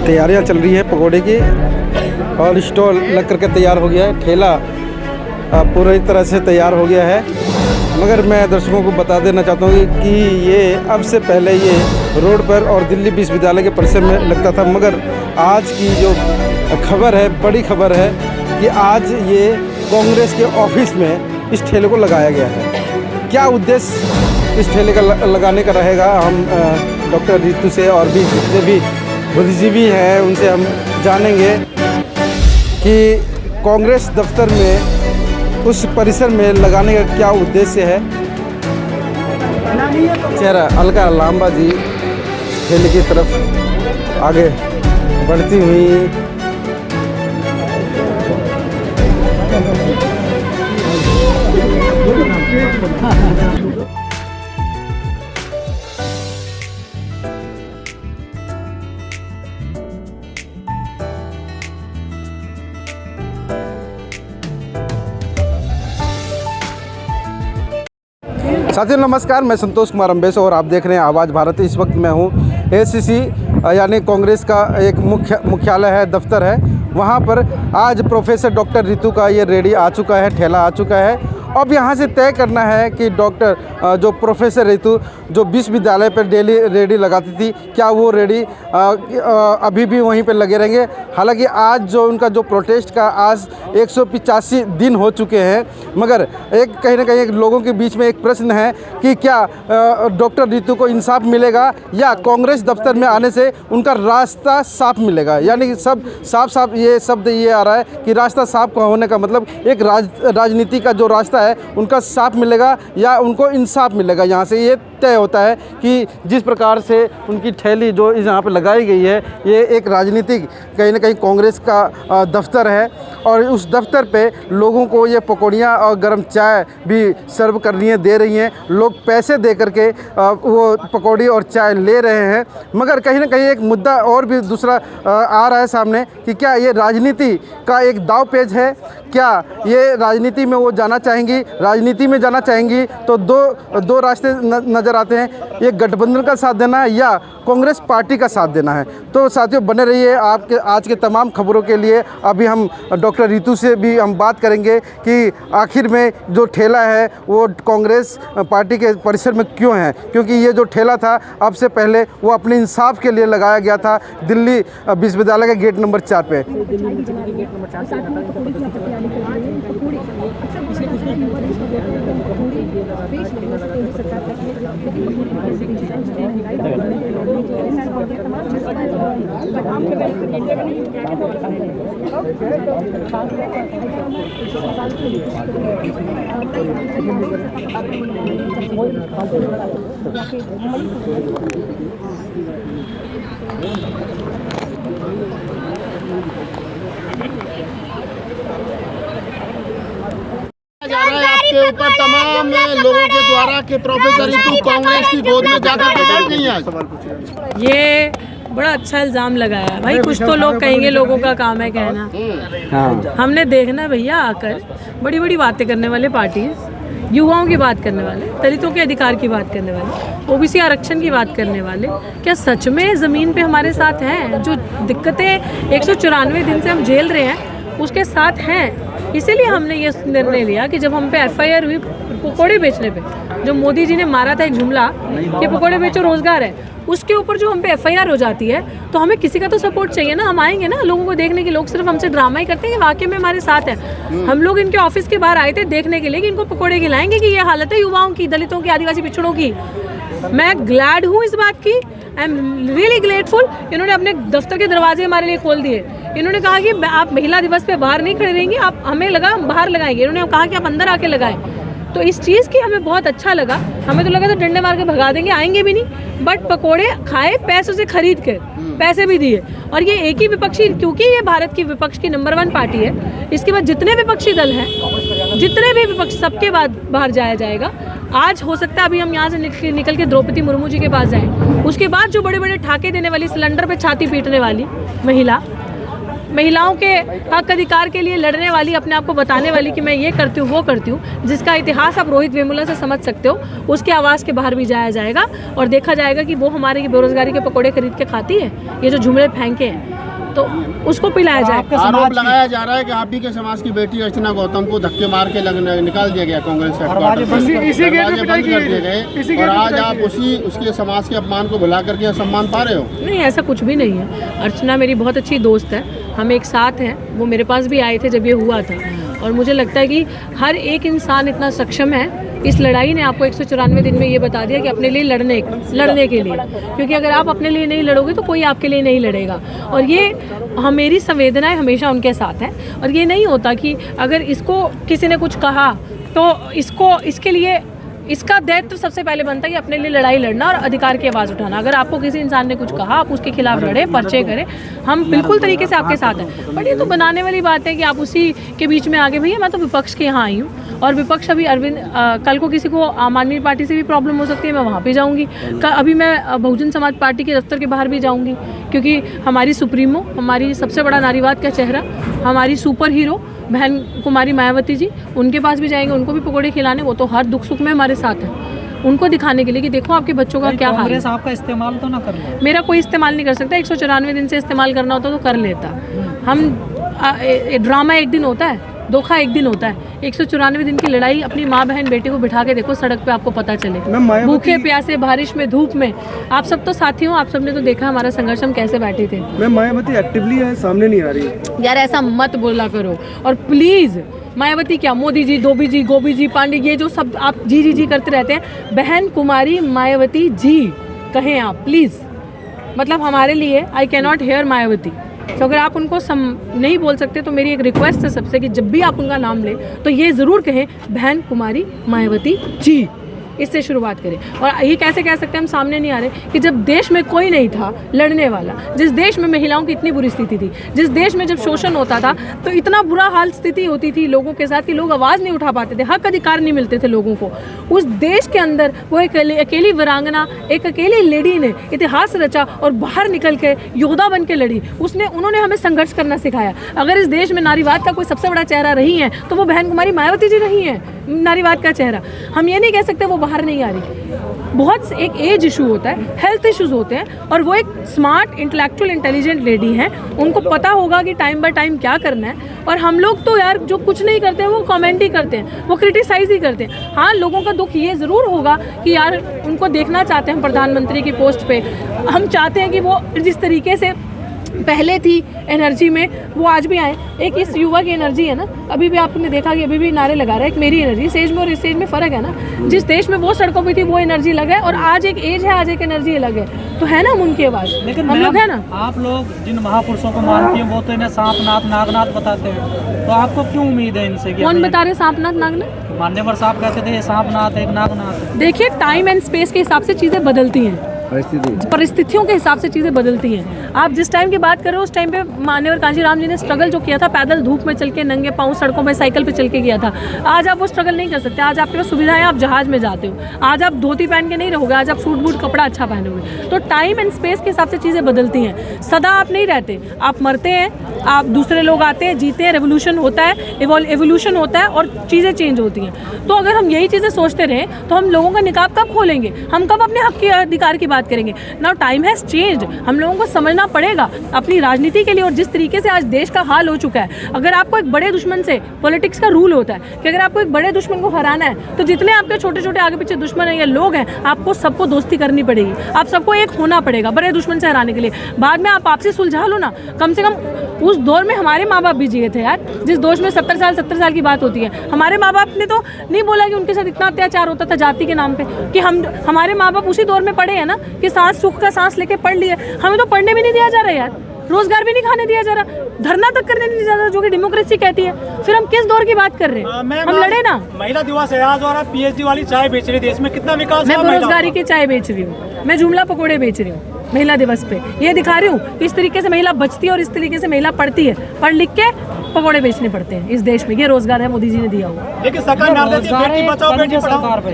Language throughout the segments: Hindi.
तैयारियां चल रही है पकोड़े की और स्टॉल लग करके तैयार हो गया है। ठेला पूरी तरह से तैयार हो गया है। मगर मैं दर्शकों को बता देना चाहता हूँ कि ये अब से पहले ये रोड पर और दिल्ली विश्वविद्यालय के परिसर में लगता था, मगर आज की जो खबर है, बड़ी खबर है कि आज ये कांग्रेस के ऑफिस में इस ठेले को लगाया गया है। क्या उद्देश्य इस ठेले का लगाने का रहेगा, हम डॉक्टर रितु से और भी जितने भी बुद्धिजीवी हैं उनसे हम जानेंगे कि कांग्रेस दफ्तर में उस परिसर में लगाने का क्या उद्देश्य है। चेहरा अलका लांबा जी ठेले की तरफ आगे बढ़ती हुई साथियों नमस्कार, मैं संतोष कुमार अम्बेस और आप देख रहे हैं आवाज़ भारत। इस वक्त मैं हूँ एसीसी यानी कांग्रेस का एक मुख्यालय है, दफ्तर है। वहाँ पर आज प्रोफेसर डॉक्टर रितु का ये रेडी आ चुका है, ठेला आ चुका है। अब यहाँ से तय करना है कि डॉक्टर जो प्रोफेसर रितु जो विश्वविद्यालय पर डेली रेडी लगाती थी, क्या वो रेडी अभी भी वहीं पर लगे रहेंगे। हालांकि आज जो उनका जो प्रोटेस्ट का आज 185 दिन हो चुके हैं, मगर एक कहीं ना कहीं लोगों के बीच में एक प्रश्न है कि क्या डॉक्टर रितु को इंसाफ मिलेगा या कांग्रेस दफ्तर में आने से उनका रास्ता साफ मिलेगा। यानी सब साफ ये शब्द ये आ रहा है कि रास्ता साफ होने का मतलब एक राजनीति का जो रास्ता है उनका साफ मिलेगा या उनको इंसाफ मिलेगा। यहाँ से ये तय होता है कि जिस प्रकार से उनकी ठेली जो यहाँ पर लगाई गई है, ये एक राजनीतिक कहीं ना कहीं कांग्रेस का दफ्तर है और उस दफ्तर पे लोगों को ये पकौड़ियाँ और गर्म चाय भी सर्व करनी है, दे रही हैं। लोग पैसे दे करके वो पकौड़ी और चाय ले रहे हैं। मगर कहीं ना कहीं एक मुद्दा और भी दूसरा आ रहा है सामने कि क्या ये राजनीति का एक दाव पेच है, क्या ये राजनीति में वो जाना चाहेंगी। राजनीति में जाना चाहेंगी तो दो रास्ते नज़र आते हैं, एक गठबंधन का साथ देना है या कांग्रेस पार्टी का साथ देना है। तो साथियों बने रहिए आपके आज के तमाम खबरों के लिए। अभी हम डॉक्टर रितु से भी हम बात करेंगे कि आखिर में जो ठेला है वो कांग्रेस पार्टी के परिसर में क्यों है, क्योंकि ये जो ठेला था अब से पहले वो अपने इंसाफ के लिए लगाया गया था दिल्ली विश्वविद्यालय के गेट नंबर 4 पे। जा रहा है आपके ऊपर तमाम लोगों के द्वारा कि प्रोफेसर रितु कांग्रेस की गोद में जाकर के बैठ गई हैं। ये बड़ा अच्छा इल्ज़ाम लगाया है भाई। कुछ तो लोग कहेंगे, लोगों का काम है कहना। हमने देखना भैया आकर बड़ी बड़ी बातें करने वाले पार्टीज, युवाओं की बात करने वाले, दलितों के अधिकार की बात करने वाले, ओबीसी आरक्षण की बात करने वाले, क्या सच में ज़मीन पे हमारे साथ हैं? जो दिक्कतें 194 दिन से हम झेल रहे हैं उसके साथ हैं। इसीलिए हमने ये निर्णय लिया कि जब हम पे FIR हुई पकोड़े बेचने पे, जो मोदी जी ने मारा था एक जुमला कि पकोड़े बेचो रोजगार है, उसके ऊपर जो हम पे FIR हो जाती है तो हमें किसी का तो सपोर्ट चाहिए ना। हम आएंगे ना लोगों को देखने के, लोग सिर्फ हमसे ड्रामा ही करते हैं कि वाकई में हमारे साथ है। हम लोग इनके ऑफिस के बाहर आए थे देखने के लिए कि इनको पकोड़े खिलाएंगे कि ये हालत है युवाओं की, दलितों की, आदिवासी पिछड़ों की। मैं ग्लैड हूँ इस बात की, आई एम रियली ग्रेटफुल। इन्होंने अपने दफ्तर के दरवाजे हमारे लिए खोल दिए। इन्होंने कहा कि आप महिला दिवस पे बाहर नहीं खड़े रहेंगे, आप हमें लगा हम बाहर लगाएंगे। इन्होंने कहा कि आप अंदर आके लगाएं। तो इस चीज़ की हमें बहुत अच्छा लगा। हमें तो लगा था डंडे मार के भगा देंगे, आएंगे भी नहीं, बट पकोड़े खाए पैसों से खरीद कर, पैसे भी दिए। और ये एक ही विपक्षी, क्योंकि ये भारत की विपक्ष की नंबर 1 पार्टी है, इसके बाद जितने विपक्षी दल हैं, जितने भी विपक्ष, सबके बाद बाहर जाया जाएगा। आज हो सकता है अभी हम यहाँ से निकल के द्रौपदी मुर्मू जी के पास जाएं, उसके बाद जो बड़े बड़े ठाके देने वाली, सिलेंडर पे छाती पीटने वाली महिलाओं के हक अधिकार के लिए लड़ने वाली, अपने आप को बताने वाली कि मैं ये करती हूँ वो करती हूँ, जिसका इतिहास आप रोहित वेमुला से समझ सकते हो, उसके आवाज़ के बाहर भी जाया जाएगा और देखा जाएगा कि वो हमारे बेरोजगारी के पकौड़े खरीद के खाती है, ये जो जुमड़े फेंके हैं। तो उसको पिलाया जाए। आरोप लगाया जा रहा है कि आप ही के समाज की बेटी अर्चना गौतम को धक्के मार के निकाल दिया गया कांग्रेस से, दरवाजे बंद कर दिए गए, और आज आप उसके समाज के अपमान को भुला करके सम्मान पा रहे हो। नहीं, ऐसा कुछ भी नहीं है। अर्चना मेरी बहुत अच्छी दोस्त है, हम एक साथ हैं। वो मेरे पास भी आए थे जब ये हुआ था, और मुझे लगता है कि हर एक इंसान इतना सक्षम है। इस लड़ाई ने आपको 194 दिन में ये बता दिया कि अपने लिए लड़ने के लिए, क्योंकि अगर आप अपने लिए नहीं लड़ोगे तो कोई आपके लिए नहीं लड़ेगा। और ये मेरी संवेदनाएं हमेशा उनके साथ है। और ये नहीं होता कि अगर इसको किसी ने कुछ कहा तो इसके लिए इसका दायित्व सबसे पहले बनता है कि अपने लिए लड़ाई लड़ना और अधिकार की आवाज़ उठाना। अगर आपको किसी इंसान ने कुछ कहा, आप उसके खिलाफ लड़े, पर्चे करें, हम बिल्कुल तरीके से आपके साथ हैं। बट ये तो बनाने वाली बात है कि आप उसी के बीच में आगे, भैया मैं तो विपक्ष के यहाँ आई हूँ, और विपक्ष अभी अरविंद कल को किसी को आम आदमी पार्टी से भी प्रॉब्लम हो सकती है, मैं वहाँ पे जाऊँगी। अभी मैं बहुजन समाज पार्टी के दफ्तर के बाहर भी जाऊँगी, क्योंकि हमारी सुप्रीमो, हमारी सबसे बड़ा नारीवाद का चेहरा, हमारी सुपर हीरो बहन कुमारी मायावती जी, उनके पास भी जाएंगे, उनको भी पकौड़े खिलाने। वो तो हर दुख सुख में हमारे साथ है, उनको दिखाने के लिए कि देखो आपके बच्चों का क्या हाल है। आपका इस्तेमाल तो ना कर, मेरा कोई इस्तेमाल नहीं कर सकता। 194 दिन से इस्तेमाल करना होता तो कर लेता। हम ड्रामा एक दिन होता है, धोखा एक दिन होता है। 194 दिन की लड़ाई अपनी माँ बहन बेटी को बिठा के देखो सड़क पे, आपको पता चले। भूखे प्यासे, बारिश में, धूप में, आप सब तो साथी हो, आप सबने तो देखा हमारा संघर्ष, हम कैसे बैठे थे। मैं मायावती एक्टिवली है, सामने नहीं आ रही यार, ऐसा मत बोला करो। और प्लीज़, मायावती क्या, मोदी जी, धोबी जी, गोभी जी, पांडे, ये जो सब आप जी करते रहते हैं, बहन कुमारी मायावती जी कहें आप प्लीज़। मतलब हमारे लिए I can not here Mayawati. तो अगर आप उनको नहीं बोल सकते तो मेरी एक रिक्वेस्ट है सबसे कि जब भी आप उनका नाम लें तो ये ज़रूर कहें बहन कुमारी मायावती जी। इससे शुरुआत करें। और ये कैसे कह सकते हैं, हम सामने नहीं आ रहे कि जब देश में कोई नहीं था लड़ने वाला, जिस देश में महिलाओं की इतनी बुरी स्थिति थी, जिस देश में जब शोषण होता था तो इतना बुरा हाल स्थिति होती थी लोगों के साथ कि लोग आवाज़ नहीं उठा पाते थे, हक अधिकार नहीं मिलते थे लोगों को, उस देश के अंदर वो एक अकेली वीरांगना, एक अकेली लेडी ने इतिहास रचा और बाहर निकल के योद्धा बन के लड़ी। उन्होंने हमें संघर्ष करना सिखाया। अगर इस देश में नारीवाद का कोई सबसे बड़ा चेहरा रही है तो वो बहन कुमारी मायावती जी रही हैं, नारीवाद का चेहरा। हम ये नहीं कह सकते वो बाहर नहीं आ रही। बहुत एक एज इशू होता है, हेल्थ इश्यूज होते हैं, और वो एक स्मार्ट, इंटेलेक्चुअल, इंटेलिजेंट लेडी हैं, उनको पता होगा कि टाइम बाय टाइम क्या करना है। और हम लोग तो यार जो कुछ नहीं करते हैं वो कमेंट ही करते हैं, वो क्रिटिसाइज ही करते हैं। हाँ, लोगों का दुख ये ज़रूर होगा कि यार उनको देखना चाहते हैं प्रधानमंत्री की पोस्ट पे, हम चाहते हैं कि वो जिस तरीके से पहले थी एनर्जी में वो आज भी आए। एक इस युवा की एनर्जी है ना, अभी भी आपने देखा कि अभी भी नारे लगा रहा है। एक मेरी एनर्जी स्टेज में और इस स्टेज में फ़र्क है ना। जिस देश में वो सड़कों पे थी वो एनर्जी अलग है, और आज एक एज है, आज एक एनर्जी अलग है। तो है ना हम उनकी आवाज़, लेकिन हम लोग है ना। आप लोग जिन महापुरुषों को मानती हैं वो तो इन्हें सांपनाथ नागनाथ बताते हैं, तो आपको क्यों उम्मीद है इनसे? कौन बता रहे सांपनाथ नागनाथ? मान्यवर साहब कहते थे सांपनाथ एक नागनाथ। देखिए, टाइम एंड स्पेस के हिसाब से चीज़ें बदलती हैं, परिस्थितियों के हिसाब से चीज़ें बदलती हैं। आप जिस टाइम की बात कर रहे हो उस टाइम पे मान्यवर कांशीराम जी ने स्ट्रगल जो किया था, पैदल धूप में चल के, नंगे पाँव सड़कों में साइकिल पे चल के किया था। आज आप वो स्ट्रगल नहीं कर सकते। आज आपके पास सुविधाएं, आप जहाज में जाते हो, आज आप धोती पहन के नहीं रहोगे, आज आप सूट बूट कपड़ा अच्छा पहनोगे। तो टाइम एंड स्पेस के हिसाब से चीज़ें बदलती हैं। सदा आप नहीं रहते, आप मरते हैं, आप दूसरे लोग आते हैं, जीते हैं, रेवोल्यूशन होता है, एवोल्यूशन होता है, और चीज़ें चेंज होती हैं। तो अगर हम यही चीज़ें सोचते रहें तो हम लोगों का निकाब कब खोलेंगे? हम कब अपने हक के अधिकार की बात करेंगे? Now time has changed. हम लोगों को समझना पड़ेगा अपनी राजनीति के लिए, और जिस तरीके से आज देश का हाल हो चुका है। अगर आपको एक बड़े दुश्मन से, पॉलिटिक्स का रूल होता है कि अगर आपको एक बड़े दुश्मन को हराना है तो जितने आपके छोटे छोटे आगे पीछे दुश्मन हैं या लोग हैं, आपको सबको दोस्ती करनी पड़ेगी, आप सबको एक होना पड़ेगा बड़े दुश्मन से हराने के लिए। बाद में आप आपसी सुलझा लो ना। कम से कम उस दौर में हमारे माँ बाप भी जिए थे यार, जिस दोष में 70 साल की बात होती है। हमारे माँ बाप ने तो नहीं बोला कि उनके साथ इतना अत्याचार होता था जाति के नाम पे, कि हमारे माँ बाप उसी दौर में पढ़े हैं ना, कि सांस सुख का सांस लेके पढ़ लिए। हमें तो पढ़ने भी नहीं दिया जा रहा है यार, रोजगार भी नहीं खाने दिया जा रहा, धरना तक करने नहीं दिया जा रहा, जो कि डेमोक्रेसी कहती है। फिर हम किस दौर की बात कर रहे हैं? हम लड़े ना। महिला दिवस है आज और आप पीएचडी वाली चाय बेच रही थी, इसमें कितना विकास? मैं बेरोजगारी की चाय बेच रही हूँ, मैं जुमला पकौड़े बेच रही हूँ महिला दिवस पे। ये दिखा रही हूँ कि इस तरीके से महिला बचती है और इस तरीके से महिला पढ़ती है, पढ़ लिख के पकौड़े बेचने पड़ते हैं इस देश में। ये रोजगार है, मोदी जी ने दिया हुआ। लेकिन सरकार बेटी बचाओ बेटी पढ़ाओ पे,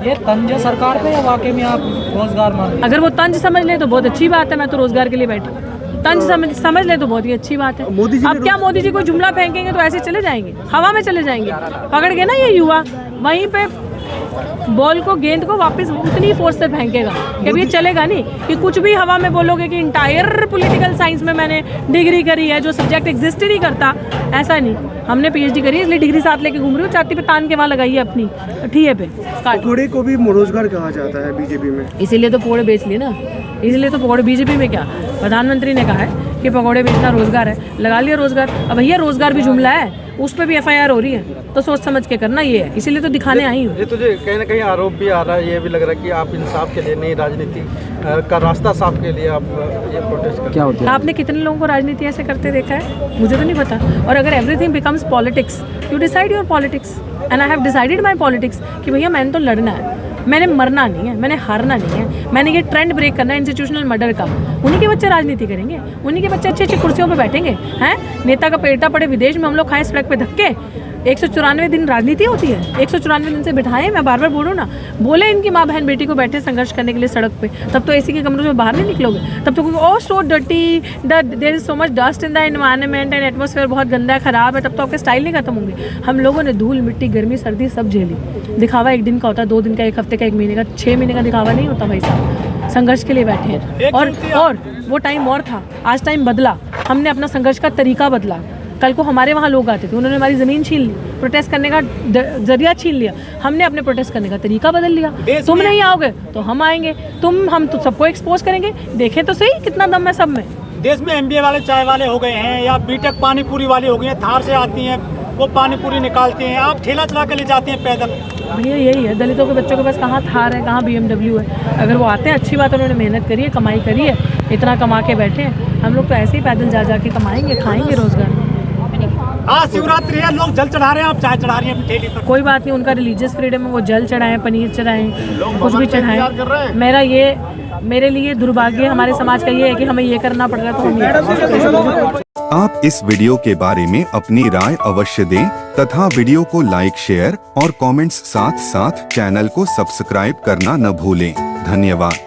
ये तंज सरकार पे, या वाकई में आप रोजगार मान? अगर वो तंज समझ ले तो बहुत अच्छी बात है, मैं तो रोजगार के लिए बैठी हूँ। तंज समझ ले तो बहुत ही अच्छी बात है। अब क्या मोदी जी को जुमला फेंकेंगे तो ऐसे चले जाएंगे, हवा में चले जाएंगे? पकड़ के ना ये युवा वहीं पे बॉल को, गेंद को वापस उतनी फोर्स से फेंकेगा कि अब ये चलेगा नहीं कि कुछ भी हवा में बोलोगे कि इंटायर पॉलिटिकल साइंस में मैंने डिग्री करी है, जो सब्जेक्ट एग्जिस्ट ही नहीं करता, ऐसा नहीं। हमने पीएचडी करी है, इसलिए डिग्री साथ लेके घूम रही हूँ, छाती पे तान के वहाँ लगाई है अपनी ठीए पे। पकौड़े को भी रोजगार कहा जाता है बीजेपी में, इसीलिए तो पकौड़े बेच लिए ना, इसीलिए तो पकौड़े। बीजेपी में क्या, प्रधानमंत्री ने कहा है कि पकौड़े बेचना रोजगार है, लगा लिया रोजगार। अब भैया रोजगार भी जुमला है, उस पर भी एफआईआर हो रही है, तो सोच समझ के करना ये है, इसीलिए तो दिखाने आई हूँ। ये तुझे कहीं ना कहीं आरोप भी आ रहा है, ये भी लग रहा है कि आप इंसाफ के लिए नहीं, राजनीति का रास्ता साफ के लिए आप ये प्रोटेस्ट कर। क्या होता है? आपने कितने लोगों को राजनीति ऐसे करते देखा है? मुझे तो नहीं पता। और अगर everything becomes politics, you decide your politics and I have decided my politics कि भैया मैंने तो लड़ना है, मैंने मरना नहीं है, मैंने हारना नहीं है, मैंने ये ट्रेंड ब्रेक करना है इंस्टीट्यूशनल मर्डर का। उन्हीं के बच्चे राजनीति करेंगे, उन्हीं के बच्चे अच्छी अच्छी कुर्सियों पे बैठेंगे हैं। नेता का पेटा पड़े विदेश में, हम लोग खाएं सड़क पे धक्के। 194 दिन राजनीति होती है, 194 दिन से बिठाएं। मैं बार बार बोलूँ ना, बोले इनकी माँ बहन बेटी को बैठे संघर्ष करने के लिए सड़क पे, तब तो एसी के कमरों से बाहर नहीं निकलोगे। तब तो oh so dirty, there is so much dust in the environment and atmosphere, बहुत गंदा है, खराब है, तब तो आपके स्टाइल नहीं खत्म होंगे। हम लोगों ने धूल मिट्टी गर्मी सर्दी सब झेली। दिखावा एक दिन का होता है, 2 दिन का, 1 हफ्ते का, 1 महीने का, 6 महीने का दिखावा नहीं होता भाई साहब। संघर्ष के लिए बैठे हैं और वो टाइम और था, आज टाइम बदला। हमने अपना संघर्ष का तरीका बदला। कल को हमारे वहाँ लोग आते थे, उन्होंने हमारी ज़मीन छीन ली, प्रोटेस्ट करने का जरिया छीन लिया, हमने अपने प्रोटेस्ट करने का तरीका बदल लिया। तुम नहीं आओगे तो हम आएंगे, हम तो सबको एक्सपोज करेंगे। देखे तो सही कितना दम है सब में। देश में एमबीए वाले चाय वाले हो गए हैं, या बीटेक पानी पूरी वाली हो गई हैं, थार से आती हैं, वो पानी पूरी निकालती हैं, आप ठेला चला कर ले जाते हैं पैदल। भैया यही है, दलितों के बच्चों के पास कहाँ थार है, कहाँ BMW है। अगर वो आते हैं, अच्छी बात है, उन्होंने मेहनत करी है, कमाई करी है, इतना कमा के बैठे हैं। हम लोग तो ऐसे ही पैदल जा जा के कमाएंगे, खाएंगे रोजगार। आज शिवरात्रि है, लोग जल चढ़ा रहे हैं, आप चाय चढ़ा रही हैं अपनी ठेली पर। कोई बात नहीं, उनका रिलीजियस फ्रीडम है, वो जल चढ़ाएं, पनीर चढ़ाएं, कुछ भी चढ़ाएं। मेरे लिए दुर्भाग्य हमारे समाज का ये है कि हमें ये करना पड़ रहा है, तो हम ये। आप इस वीडियो के बारे में अपनी राय अवश्य दें तथा वीडियो को लाइक, शेयर और कमेंट्स साथ साथ चैनल को सब्सक्राइब करना न भूलें। धन्यवाद।